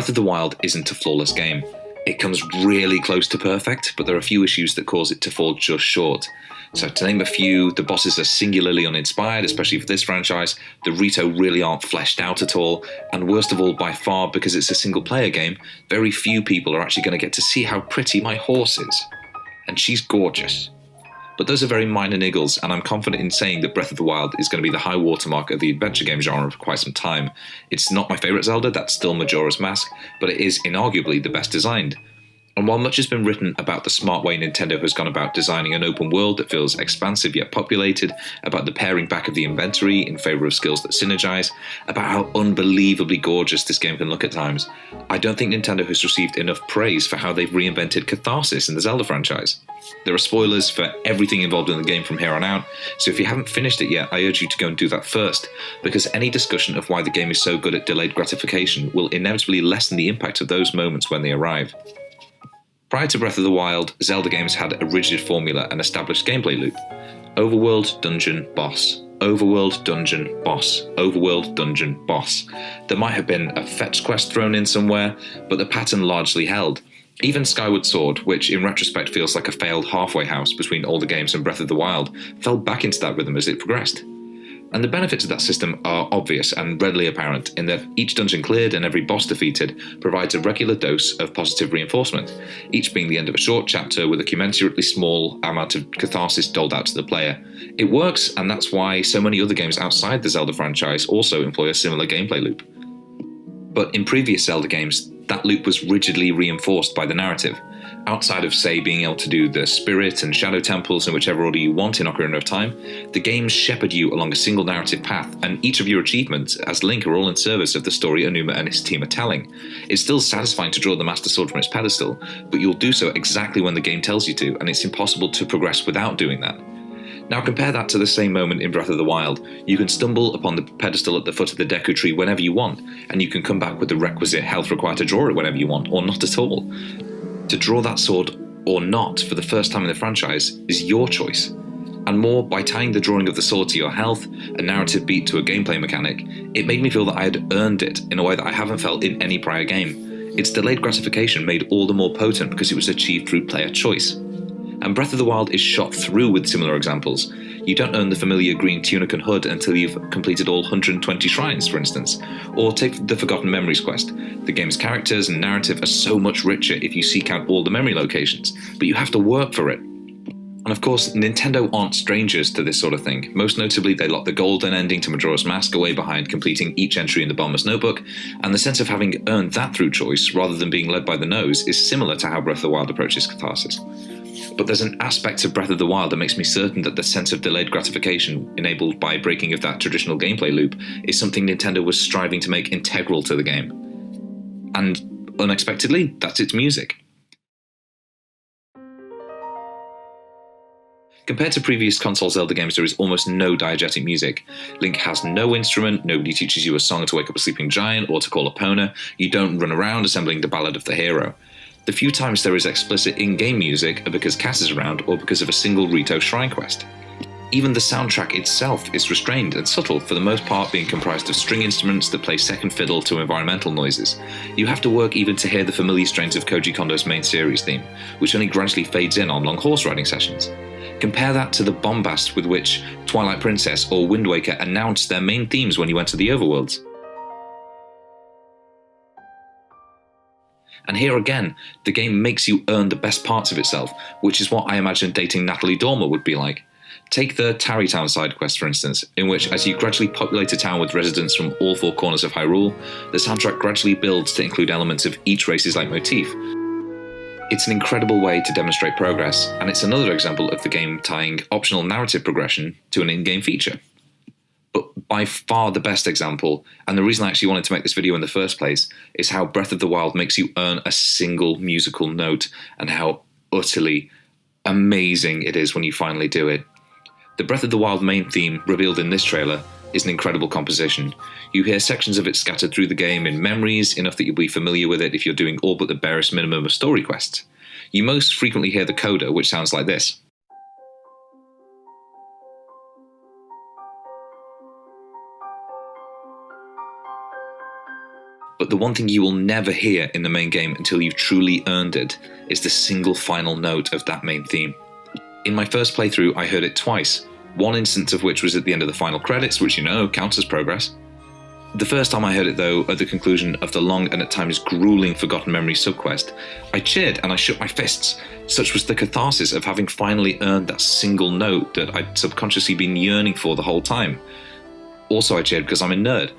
Breath of the Wild isn't a flawless game. It comes really close to perfect, but there are a few issues that cause it to fall just short. So to name a few, the bosses are singularly uninspired, especially for this franchise, the Rito really aren't fleshed out at all, and worst of all, by far, because it's a single-player game, very few people are actually going to get to see how pretty my horse is. And she's gorgeous. But those are very minor niggles, and I'm confident in saying that Breath of the Wild is going to be the high watermark of the adventure game genre for quite some time. It's not my favourite Zelda, that's still Majora's Mask, but it is inarguably the best designed. And while much has been written about the smart way Nintendo has gone about designing an open world that feels expansive yet populated, about the paring back of the inventory in favour of skills that synergize, about how unbelievably gorgeous this game can look at times, I don't think Nintendo has received enough praise for how they've reinvented catharsis in the Zelda franchise. There are spoilers for everything involved in the game from here on out, so if you haven't finished it yet, I urge you to go and do that first, because any discussion of why the game is so good at delayed gratification will inevitably lessen the impact of those moments when they arrive. Prior to Breath of the Wild, Zelda games had a rigid formula and established gameplay loop. Overworld, dungeon, boss. Overworld, dungeon, boss. Overworld, dungeon, boss. There might have been a fetch quest thrown in somewhere, but the pattern largely held. Even Skyward Sword, which in retrospect feels like a failed halfway house between older games and Breath of the Wild, fell back into that rhythm as it progressed. And the benefits of that system are obvious and readily apparent in that each dungeon cleared and every boss defeated provides a regular dose of positive reinforcement, each being the end of a short chapter with a commensurately small amount of catharsis doled out to the player. It works, and that's why so many other games outside the Zelda franchise also employ a similar gameplay loop. But in previous Zelda games, that loop was rigidly reinforced by the narrative. Outside of, say, being able to do the Spirit and Shadow Temples in whichever order you want in Ocarina of Time, the games shepherd you along a single narrative path, and each of your achievements as Link are all in service of the story Anuma and his team are telling. It's still satisfying to draw the Master Sword from its pedestal, but you'll do so exactly when the game tells you to, and it's impossible to progress without doing that. Now compare that to the same moment in Breath of the Wild. You can stumble upon the pedestal at the foot of the Deku Tree whenever you want, and you can come back with the requisite health required to draw it whenever you want, or not at all. To draw that sword or not for the first time in the franchise is your choice. And more, by tying the drawing of the sword to your health, a narrative beat to a gameplay mechanic, it made me feel that I had earned it in a way that I haven't felt in any prior game. Its delayed gratification made all the more potent because it was achieved through player choice. And Breath of the Wild is shot through with similar examples. You don't earn the familiar green tunic and hood until you've completed all 120 shrines, for instance. Or take the Forgotten Memories quest. The game's characters and narrative are so much richer if you seek out all the memory locations, but you have to work for it. And of course, Nintendo aren't strangers to this sort of thing. Most notably, they locked the golden ending to Majora's Mask away behind completing each entry in the Bomber's Notebook, and the sense of having earned that through choice, rather than being led by the nose, is similar to how Breath of the Wild approaches catharsis. But there's an aspect of Breath of the Wild that makes me certain that the sense of delayed gratification enabled by breaking of that traditional gameplay loop is something Nintendo was striving to make integral to the game. And unexpectedly, that's its music. Compared to previous console Zelda games, there is almost no diegetic music. Link has no instrument, nobody teaches you a song to wake up a sleeping giant or to call Epona, you don't run around assembling the Ballad of the Hero. The few times there is explicit in-game music are because Cass is around or because of a single Rito shrine quest. Even the soundtrack itself is restrained and subtle, for the most part being comprised of string instruments that play second fiddle to environmental noises. You have to work even to hear the familiar strains of Koji Kondo's main series theme, which only gradually fades in on long horse riding sessions. Compare that to the bombast with which Twilight Princess or Wind Waker announced their main themes when you enter the overworlds. And here again, the game makes you earn the best parts of itself, which is what I imagine dating Natalie Dormer would be like. Take the Tarrytown side quest, for instance, in which, as you gradually populate a town with residents from all four corners of Hyrule, the soundtrack gradually builds to include elements of each race's leitmotif. It's an incredible way to demonstrate progress, and it's another example of the game tying optional narrative progression to an in-game feature. But by far the best example, and the reason I actually wanted to make this video in the first place, is how Breath of the Wild makes you earn a single musical note, and how utterly amazing it is when you finally do it. The Breath of the Wild main theme, revealed in this trailer, is an incredible composition. You hear sections of it scattered through the game in memories, enough that you'll be familiar with it if you're doing all but the barest minimum of story quests. You most frequently hear the coda, which sounds like this. But the one thing you will never hear in the main game until you've truly earned it is the single final note of that main theme. In my first playthrough, I heard it twice, one instance of which was at the end of the final credits, which counts as progress. The first time I heard it, though, at the conclusion of the long and at times grueling Forgotten Memories subquest, I cheered and I shook my fists. Such was the catharsis of having finally earned that single note that I'd subconsciously been yearning for the whole time. Also, I cheered because I'm a nerd.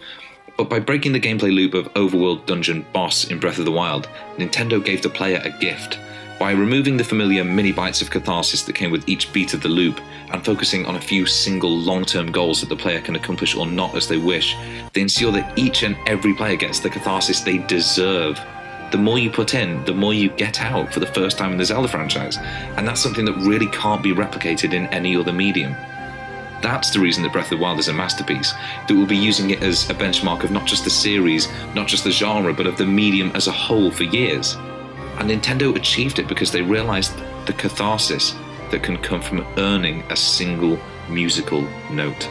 But by breaking the gameplay loop of overworld dungeon boss in Breath of the Wild, Nintendo gave the player a gift. By removing the familiar mini-bites of catharsis that came with each beat of the loop, and focusing on a few single long-term goals that the player can accomplish or not as they wish, they ensure that each and every player gets the catharsis they deserve. The more you put in, the more you get out for the first time in the Zelda franchise, and that's something that really can't be replicated in any other medium. That's the reason that Breath of the Wild is a masterpiece, that we'll be using it as a benchmark of not just the series, not just the genre, but of the medium as a whole for years. And Nintendo achieved it because they realized the catharsis that can come from earning a single musical note.